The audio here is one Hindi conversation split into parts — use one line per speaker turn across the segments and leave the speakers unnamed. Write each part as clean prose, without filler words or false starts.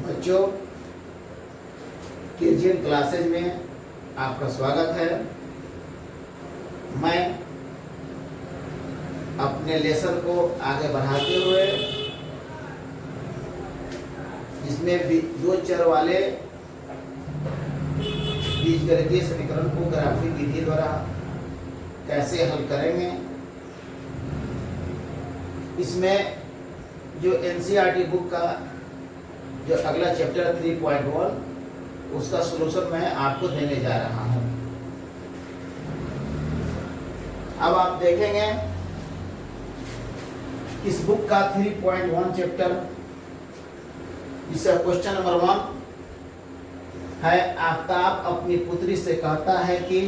बच्चों, केजीएन क्लासेज में आपका स्वागत है। मैं अपने लेसन को आगे बढ़ाते हुए जिसमें दो चर वाले बीजगणितीय समीकरण को ग्राफिक विधि द्वारा कैसे हल करेंगे, इसमें जो एनसीईआरटी बुक का जो अगला चैप्टर 3.1 उसका सलूशन मैं आपको देने जा रहा हूं। अब आप देखेंगे इस बुक का 3.1 चैप्टर, जिसका क्वेश्चन नंबर 1 है, आफ्ताब अपनी पुत्री से कहता है कि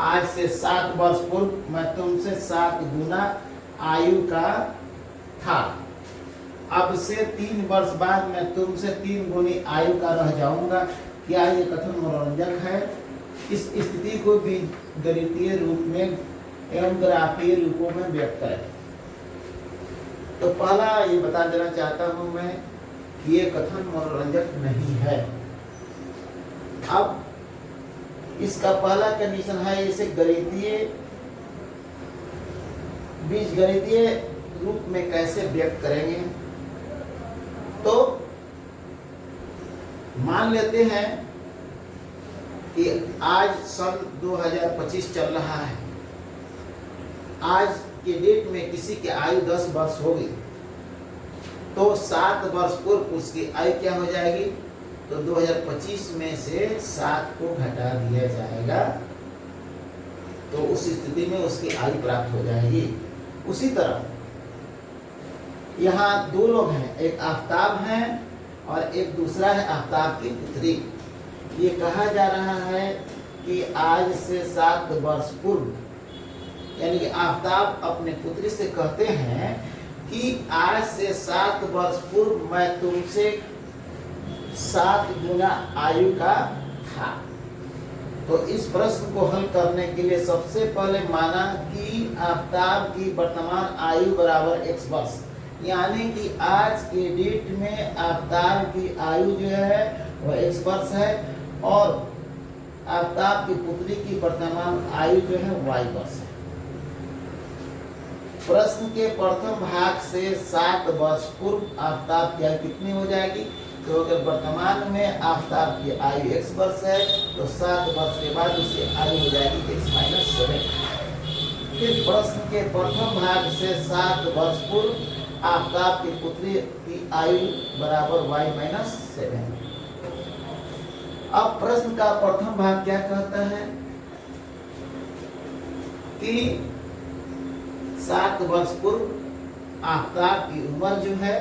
आज से 7 वर्ष पूर्व मैं तुमसे 7 गुना आयु का था। अब से 3 वर्ष बाद मैं तुमसे 3 गुनी आयु का रह जाऊंगा। क्या ये कथन मनोरंजक है? इस स्थिति को बीजगणितीय रूप में एवं ग्राफीय रूपों में व्यक्त करें। तो पहला ये बता देना चाहता हूं मैं कि ये कथन मनोरंजक नहीं है। अब इसका पहला कंडीशन है, इसे बीजगणितीय रूप में कैसे व्यक्त करेंगे। तो मान लेते हैं कि आज सन 2025 चल रहा है। आज के डेट में किसी की आयु 10 वर्ष होगी, तो 7 वर्ष पूर्व उसकी आयु क्या हो जाएगी? तो 2025 में से 7 को घटा दिया जाएगा, तो उस स्थिति में उसकी आयु प्राप्त हो जाएगी। उसी तरह यहाँ 2 लोग हैं, एक आफ्ताब है और एक दूसरा है आफ्ताब की पुत्री। ये कहा जा रहा है कि आज से 7 वर्ष पूर्व, यानी कि आफ्ताब अपने पुत्री से कहते हैं कि आज से 7 वर्ष पूर्व मैं तुमसे 7 गुना आयु का था। तो इस प्रश्न को हल करने के लिए सबसे पहले माना कि आफ्ताब की वर्तमान आयु बराबर x वर्ष, यानी कि आज के डेट में आफ्ताब की आयु जो है वह x वर्ष है और आफ्ताब की पुत्री की वर्तमान आयु जो है y वर्ष है। प्रश्न के प्रथम भाग से 7 वर्ष पूर्व आफ्ताब की आयु कितनी हो जाएगी? तो अगर वर्तमान में आफ्ताब की आयु x वर्ष है तो 7 वर्ष के बाद उसकी आयु हो जाएगी x-7। फिर प्रश्न के प्रथम भाग से 7 वर्ष पूर्व आफ्ताब की पुत्री की आयु बराबर y-7। अब प्रश्न का प्रथम भाग क्या कहता है कि 7 वर्ष पूर्व आफ्ताब की उम्र जो है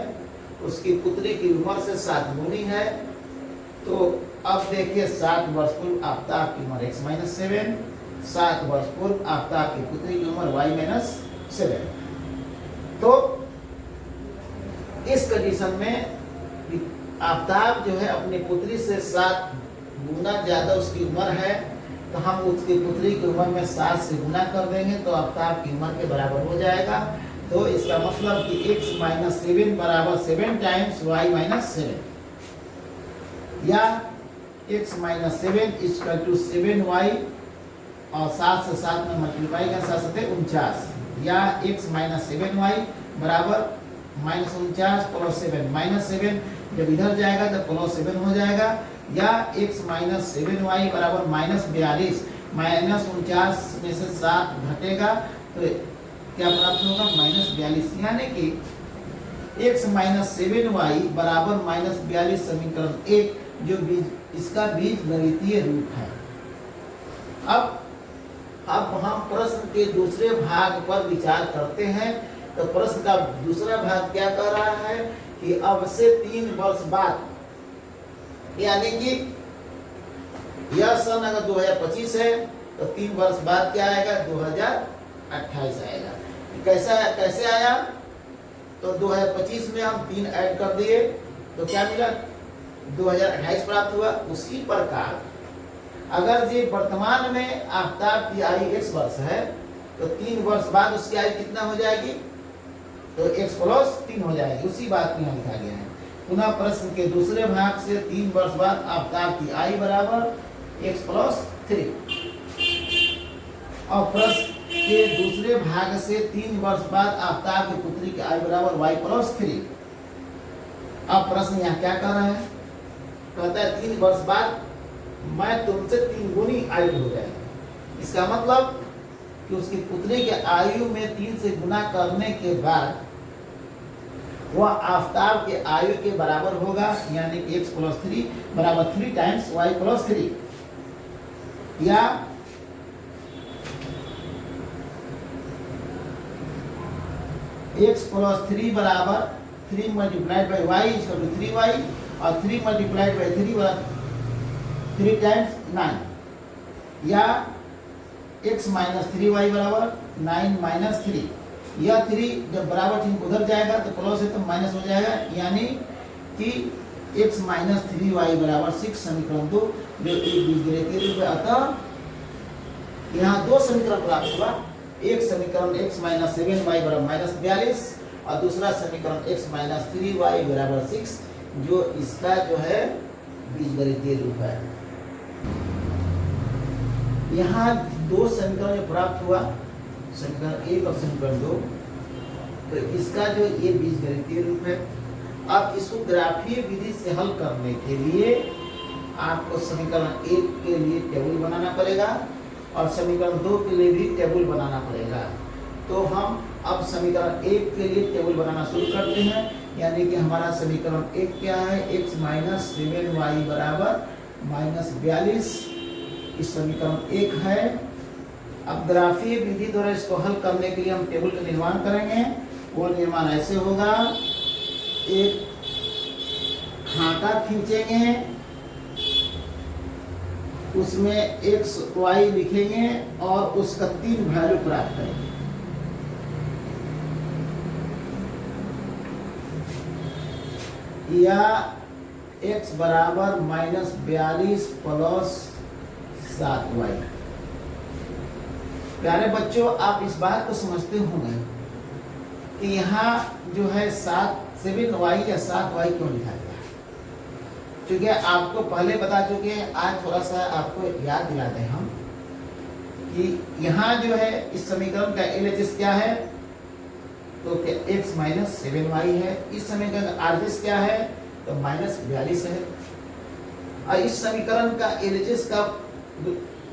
उसकी पुत्री की उम्र से 7 गुनी है। तो अब देखिए 7 वर्ष पूर्व आफ्ताब की उम्र x-7, 7 वर्ष पूर्व आफ्ताब की पुत्री की उम्र y-7। तो इस कंडीशन में आफ्ताब जो है अपनी पुत्री से 7 गुना ज्यादा उसकी उम्र है, तो हम उसकी पुत्री की उम्र में 7 से गुना कर देंगे तो आफ्ताब की उम्र के बराबर हो जाएगा। तो इसका मतलब कि x-7 बराबर 7 टाइम्स y-7, या x-7 इक्वल टू 7y और 7 से 7 में मल्टीप्लाई कर 7 7 49, या x-7y बराबर -49 प्लस 7 जब इधर जाएगा तो प्लस 7 हो जाएगा, या x-7y बराबर -42, -49 में से 7 घटेगा तो क्या प्राप्त होगा? -42, यानी कि x-7y बराबर -42 समीकरण 1 जो इसका बीजगणितीय रूप है। अब हम प्रश्न के दूसरे भाग पर विचार करते हैं। तो प्रश्न का दूसरा भाग क्या कह रहा है कि अब से 3 वर्ष बाद, यानी कि यह सन अगर 2025 है तो 3 वर्ष बाद क्या आएगा? 2028 आएगा। कैसे आया? तो 2025 में हम 3 ऐड कर दिए तो क्या मिला? 2028 प्राप्त हुआ। उसी प्रकार अगर जी वर्तमान में आफ्ताब की आयु x वर्ष है तो 3 वर्ष बाद उसकी आयु कितना हो जाएगी? तो x + 3 हो जाएगी। उसी बात को यहाँ लिखा गया है पुनः प्रश्न के दूसरे भाग से 3 वर्ष बाद आफ्ताब की आयु बराबर x + 3। और प्रश्न के दूसरे भाग से 3 वर्ष बाद आफ्ताब की पुत्री की आयु बराबर y + 3। अब प्रश्न यहाँ क्या कर रहा है, कहता है 3 वर्ष बाद मैं तुमसे 3 गुनी आयु हो जाएगी। इसका मतलब कि उसकी पुत्री के आयु में 3 से गुना करने के बाद वह आफ्ताब के आयु के बराबर होगा, यानी कि x + 3 बराबर 3 टाइम्स y + 3, या x + 3 बराबर 3 × y = 3y, और 3 × 3 बराबर 3 टाइम्स 9, या x - 3y बराबर 9 - 3। यह 3 जब बराबर चिन्ह उधर जाएगा तो प्लस है तो माइनस हो जाएगा, यानी कि x - 3y बराबर 6 समीकरण 2 जो एक बीजगणितीय रूप है। अतः यहाँ 2 समीकरण प्राप्त हुआ, एक समीकरण x - 7y बराबर -42 और दूसरा समीकरण x - 3y बराबर 6 जो इसका जो है बीजगणितीय रूप है। यहाँ 2 समीकरण प्राप्त हुआ, समीकरण 1 और समीकरण 2, तो इसका जो ये बीजगणितीय रूप है। अब इसको ग्राफीय विधि से हल करने के लिए आपको समीकरण 1 के लिए टेबल बनाना पड़ेगा और समीकरण 2 के लिए भी टेबल बनाना पड़ेगा। तो हम अब समीकरण 1 के लिए टेबल बनाना शुरू करते हैं, यानी कि हमारा समीकरण 1 क्या है, x - 7y बराबर -42, इस समीकरण 1 है। अब ग्राफीय विधि द्वारा इसको हल करने के लिए हम टेबल का निर्माण करेंगे। वो निर्माण ऐसे होगा, एक खाका खींचेंगे, उसमें x y लिखेंगे और उसका 3 वैल्यू प्राप्त करेंगे। या x बराबर -42 + 7y। प्यारे बच्चों, आप इस बात को समझते होंगे कि यहाँ जो है 7y या 7y क्यों लिखा गया, क्योंकि आपको पहले बता चुके हैं। आज थोड़ा सा आपको याद दिला दें हम कि यहाँ जो है इस समीकरण का LHS क्या है, तो x - 7y है। इस समीकरण का RHS क्या है, तो -42 है। और इस समीकरण का LHS का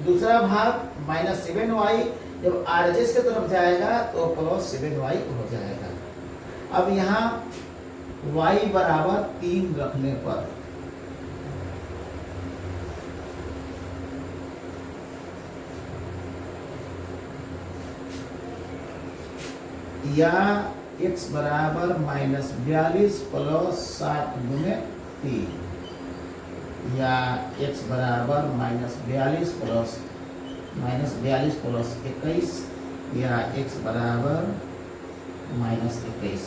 दूसरा भाग -7y जब RHS की तरफ जाएगा तो +7y हो जाएगा। अब यहाँ y बराबर 3 रखने पर या x बराबर -42 + 7 × 3, या x बराबर -42 + 21, या x बराबर -21,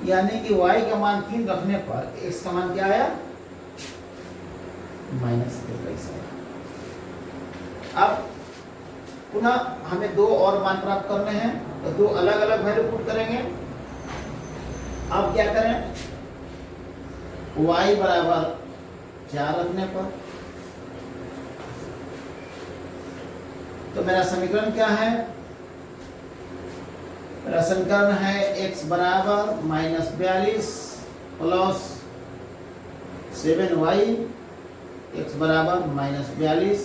यानी कि y का मान 3 रखने पर x का मान क्या आया, -21 आया। अब पुनः हमें 2 और मान प्राप्त करने हैं, तो 2 अलग अलग वैल्यू पुट करेंगे। अब क्या करें, y बराबर 4 रखने पर तो मेरा समीकरण क्या है, मेरा समीकरण है x बराबर -42 + 7y, x बराबर -42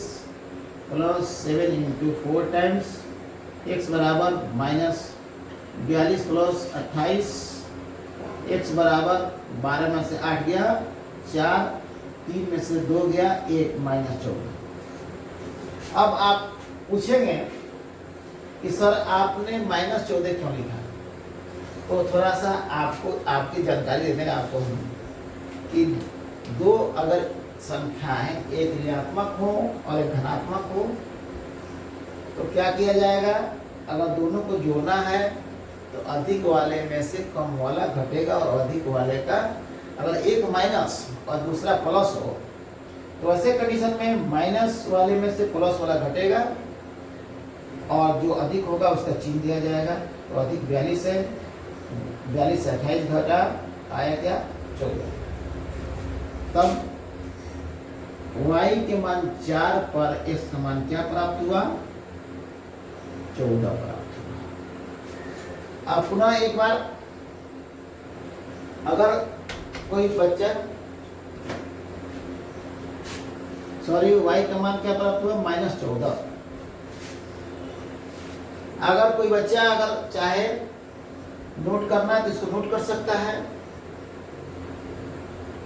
+ 7 × 4 टाइम्स x बराबर -42 + 28, x बराबर 12 में से 8 गया 4, 3 में से 2 गया 1, -14। अब आप पूछेंगे कि सर आपने -14 क्यों लिखा, तो थोड़ा सा आपको आपकी जानकारी देने का आपको कि 2 अगर संख्याएं एक ऋणात्मक हो और एक धनात्मक हो तो क्या किया जाएगा, अगर दोनों को जोड़ना है तो अधिक वाले में से कम वाला घटेगा और अधिक वाले का, अगर एक माइनस और दूसरा प्लस हो तो ऐसे कंडीशन में माइनस वाले में से प्लस वाला घटेगा और जो अधिक होगा उसका चिन्ह दिया जाएगा। तो अधिक 42 है, 42 से 28 घटा आया क्या, 14। तब y के मान 4 पर x का मान क्या प्राप्त हुआ? 14 प्राप्त हुआ। अब पुनः एक बार, अगर कोई बच्चा y का मान क्या प्राप्त हुआ? -14। अगर कोई बच्चा अगर चाहे नोट करना है तो इसको नोट कर सकता है।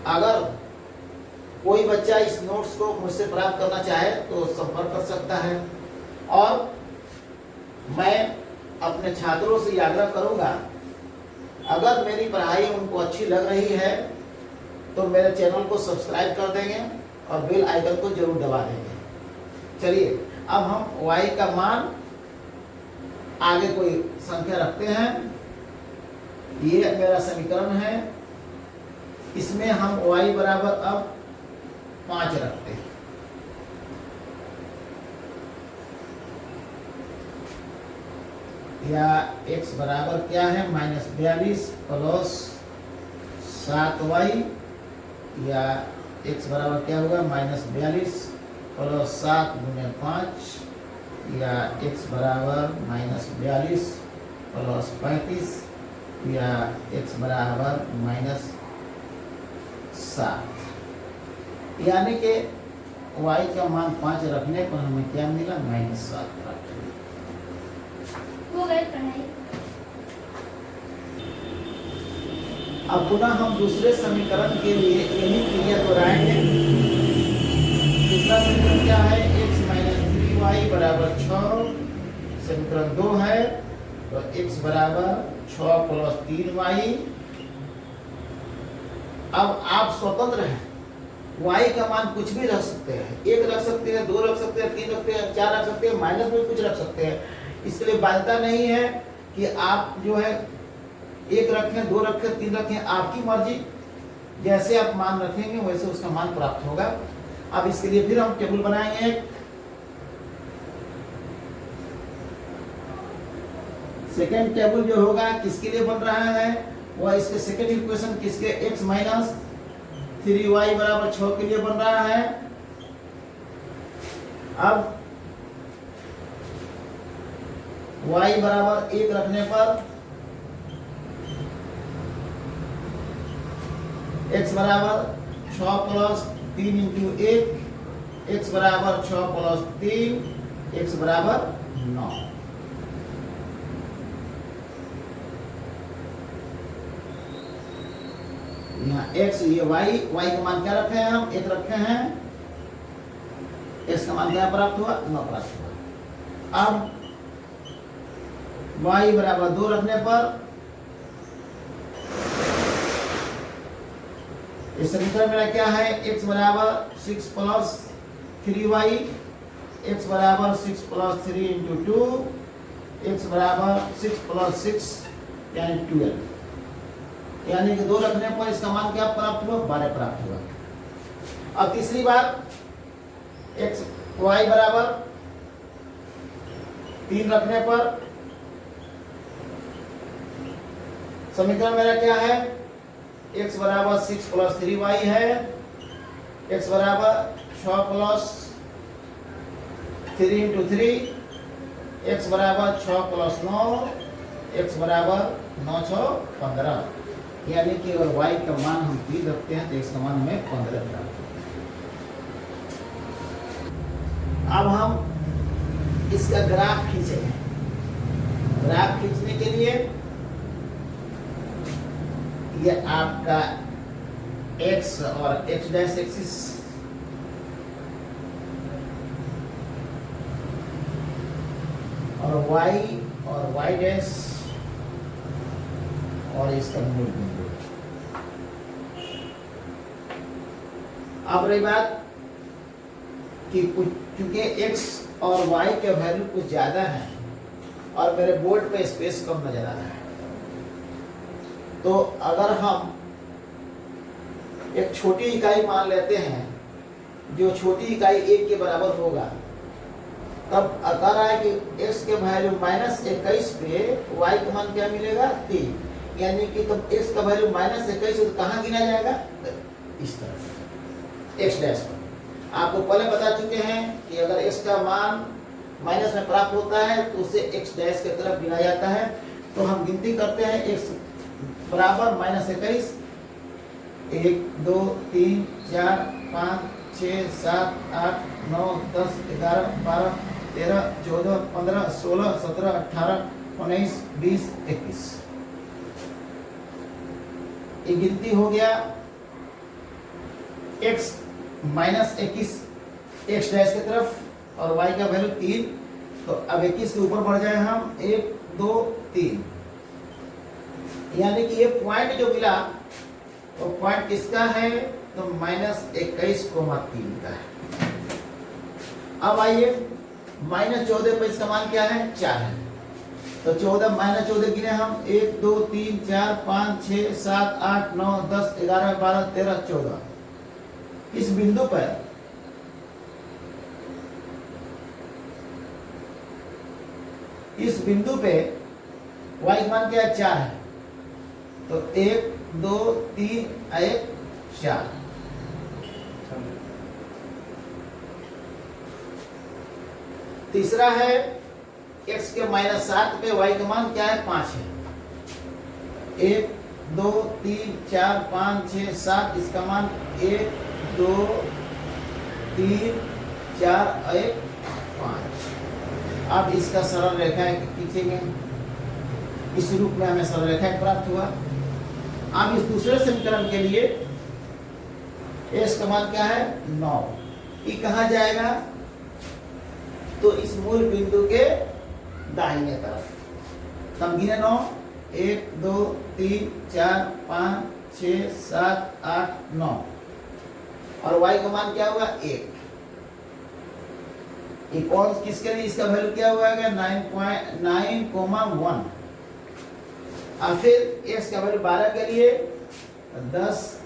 अगर कोई बच्चा इस नोट्स को मुझसे प्राप्त करना चाहे तो संपर्क कर सकता है। और मैं अपने छात्रों से आग्रह करूंगा, अगर मेरी पढ़ाई उनको अच्छी लग रही है तो मेरे चैनल को सब्सक्राइब कर देंगे और बेल आइकन को जरूर दबा देंगे। चलिए अब हम y का मान आगे कोई संख्या रखते हैं। ये मेरा समीकरण है, इसमें हम y बराबर अब 5 रखते हैं। या x बराबर क्या है? -42 प्लस 7y, या x बराबर क्या होगा? -42 प्लस 7 गुने 5, या x बराबर -42 प्लस 35, या x बराबर -7। यानी कि y का मान 5 रखने पर हमें क्या मिला? -7 प्राप्त
हो गई पढ़ाई।
अब पुनः हम दूसरे समीकरण के लिए यही क्रिया दोहराएंगे। दूसरा समीकरण क्या है? x - 3y बराबर 6। समीकरण 2 है तो x बराबर 6 प्लस 3y। अब आप स्वतंत्र हैं, y का मान कुछ भी रख सकते हैं, 1 रख सकते हैं, 2 रख सकते हैं, 3 रखते हैं, 4 रख सकते हैं, माइनस में कुछ रख सकते हैं। इसके लिए बाध्यता नहीं है कि आप जो है 1 रखें, 2 रखें, 3 रखें, आपकी मर्जी। जैसे आप मान रखेंगे वैसे उसका मान प्राप्त होगा। अब इसके लिए फिर हम टेबल बनाएंगे। सेकेंड टेबल जो होगा किसके लिए बन रहा है? वह इसके सेकेंड इक्वेशन किसके? x माइनस 3y बराबर 6 के लिए बन रहा है। अब y बराबर 1 रखने पर x बराबर 6 प्लस 3 इंटू 1, x बराबर 6 प्लस 3, x बराबर 9। यहाँ x, ये y का मान क्या रखे हैं? हम 1 रखे हैं। x का मान क्या प्राप्त हुआ? 9 प्राप्त हुआ। अब y बराबर 2 रखने पर इस समीकरण मेरा क्या है? x बराबर 6 प्लस 3y, x बराबर 6 प्लस 3 इंटू 2, x बराबर 6 प्लस 6 यानी 12। यानी कि 2 रखने पर इसका मान क्या प्राप्त हुआ? 12 प्राप्त हुआ। अब तीसरी बार y बराबर 3 रखने पर समीकरण मेरा क्या है? x बराबर 6 प्लस 3y है, x बराबर 6 प्लस 3 इंटू 3, x बराबर 6 प्लस 9, x बराबर 9 6 15। यानी कि अगर y का मान हम 3 रखते हैं तो इसका मान हमें 15 प्राप्त होगा। अब हम इसका ग्राफ खींचेंगे। ग्राफ खींचने के लिए ये आपका x और x डैश एक्सिस और y और y डैश और इसका मूल बिंदु। अब रही बात कि कुछ चूंकि x और y के वैल्यू कुछ ज्यादा है और मेरे बोर्ड पे स्पेस कम नजर आ रहा है, तो अगर हम एक छोटी इकाई मान लेते हैं जो छोटी इकाई 1 के बराबर होगा, तब कह रहा है कि x के वैल्यू -21 पे y का मान क्या मिलेगा? 3। यानी कि तब x का वैल्यू -21 तो कहाँ गिना जाएगा? इस तरफ x डैश पर। आपको पहले बता चुके हैं कि अगर x का मान माइनस में प्राप्त होता है तो उसे x डैश की तरफ गिना जाता है। तो हम गिनती करते हैं x बराबर -21, 1 2 3 4 5 6 7 8 9 10 11 12 13 14 15 16 17 18 19 20 21। ये गिनती हो गया x -21 x डैश की तरफ और y का वैल्यू 3। तो अब 21 के ऊपर बढ़ जाए हम 1 2 3, यानी कि ये पॉइंट जो मिला वो पॉइंट किसका है? तो -21,3 का है। अब आइए -14 पर इसका मान क्या है? 4 है। तो 14 -14 गिने हम 1 2 3 4 5 6 7 8 9 10 11 12 13 14। इस बिंदु पर y का मान क्या है? 4 है। तो 1 2 3 1 4। तीसरा है x के -7 पे y का मान क्या है? 5 है। 1 2 3 4 5 6 7, इसका मान 1 2 3 4 1 5। अब इसका सरल रेखा खींचेंगे। इस रूप में हमें सरल रेखा प्राप्त हुआ। अब इस दूसरे समीकरण के लिए x का मान क्या है? 9। ये कहाँ जाएगा? तो इस मूल बिंदु के दाहिने तरफ। हम गिने 9 1 2 3 4 5 6 7 8 9 और y का मान क्या होगा? 1। ये कौन किसके लिए? इसका वैल्यू क्या हुआ? 9.9,1। और फिर x का वैल्यू 12 के लिए 10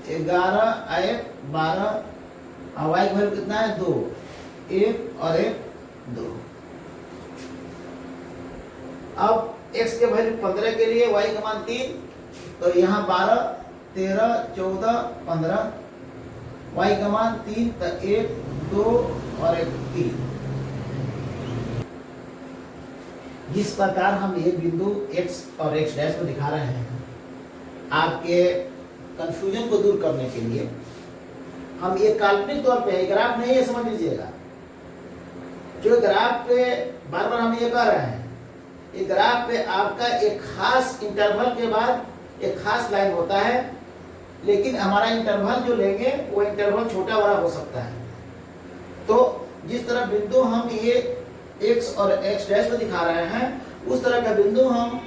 11 1 12 और y का वैल्यू कितना है? 2 1 और 1 2। अब x के वैल्यू 15 के लिए y का मान 3। तो यहाँ 12 13 14 15 y का मान 3। तो 1 2 और 1 3। जिस प्रकार हम ये बिंदु x और x डैश को दिखा रहे हैं, आपके कंफ्यूजन को दूर करने के लिए हम ये काल्पनिक तौर पे ग्राफ नहीं है, समझ लीजिएगा। जो ग्राफ पे बार बार हम ये कह रहे हैं, ये ग्राफ पे आपका एक खास इंटरवल के बाद एक खास लाइन होता है, लेकिन हमारा इंटरवल जो लेंगे वो इंटरवल छोटा बड़ा हो सकता है। तो जिस तरह बिंदु हम ये x और x डैश पर दिखा रहे हैं, उस तरह का बिंदु हम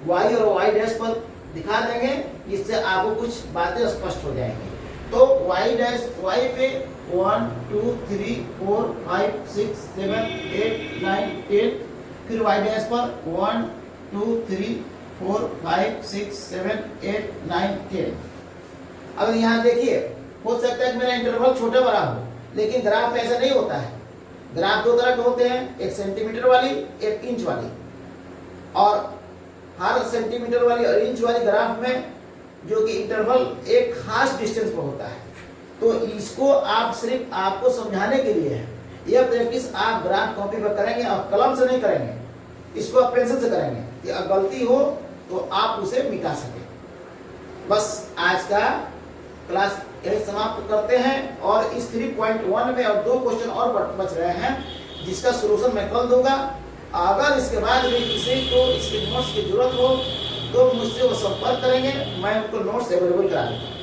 y और y डैश पर दिखा देंगे, जिससे आपको कुछ बातें स्पष्ट हो जाएंगी। तो y डैश y पे 1 2 3 4 5 6 7 8 9 10, फिर y डैश पर 1 2 3 4 5 6 7 8 9 10। अब यहाँ देखिए, हो सकता है कि मेरा इंटरवल छोटा बड़ा हो, लेकिन ग्राफ में ऐसा नहीं होता है। ग्राफ दो तरह के होते हैं, एक सेंटीमीटर वाली, एक इंच वाली। और हर सेंटीमीटर वाली और इंच वाली ग्राफ में जो कि इंटरवल एक खास डिस्टेंस पर होता है। तो इसको आप सिर्फ आपको समझाने के लिए है। यह प्रैक्टिस आप ग्राफ कॉपी पर करेंगे और कलम से नहीं करेंगे, इसको आप पेंसिल से करेंगे कि अगर गलती हो तो आप उसे मिटा सके। बस आज का क्लास यही समाप्त करते हैं। और इस 3.1 में और 2 क्वेश्चन और बच रहे हैं, जिसका सलूशन मैं कल दूंगा। अगर इसके बाद भी किसी को इसके नोट्स की जरूरत हो तो मुझसे वो संपर्क करेंगे, मैं उनको नोट्स अवेलेबल करा दूंगा।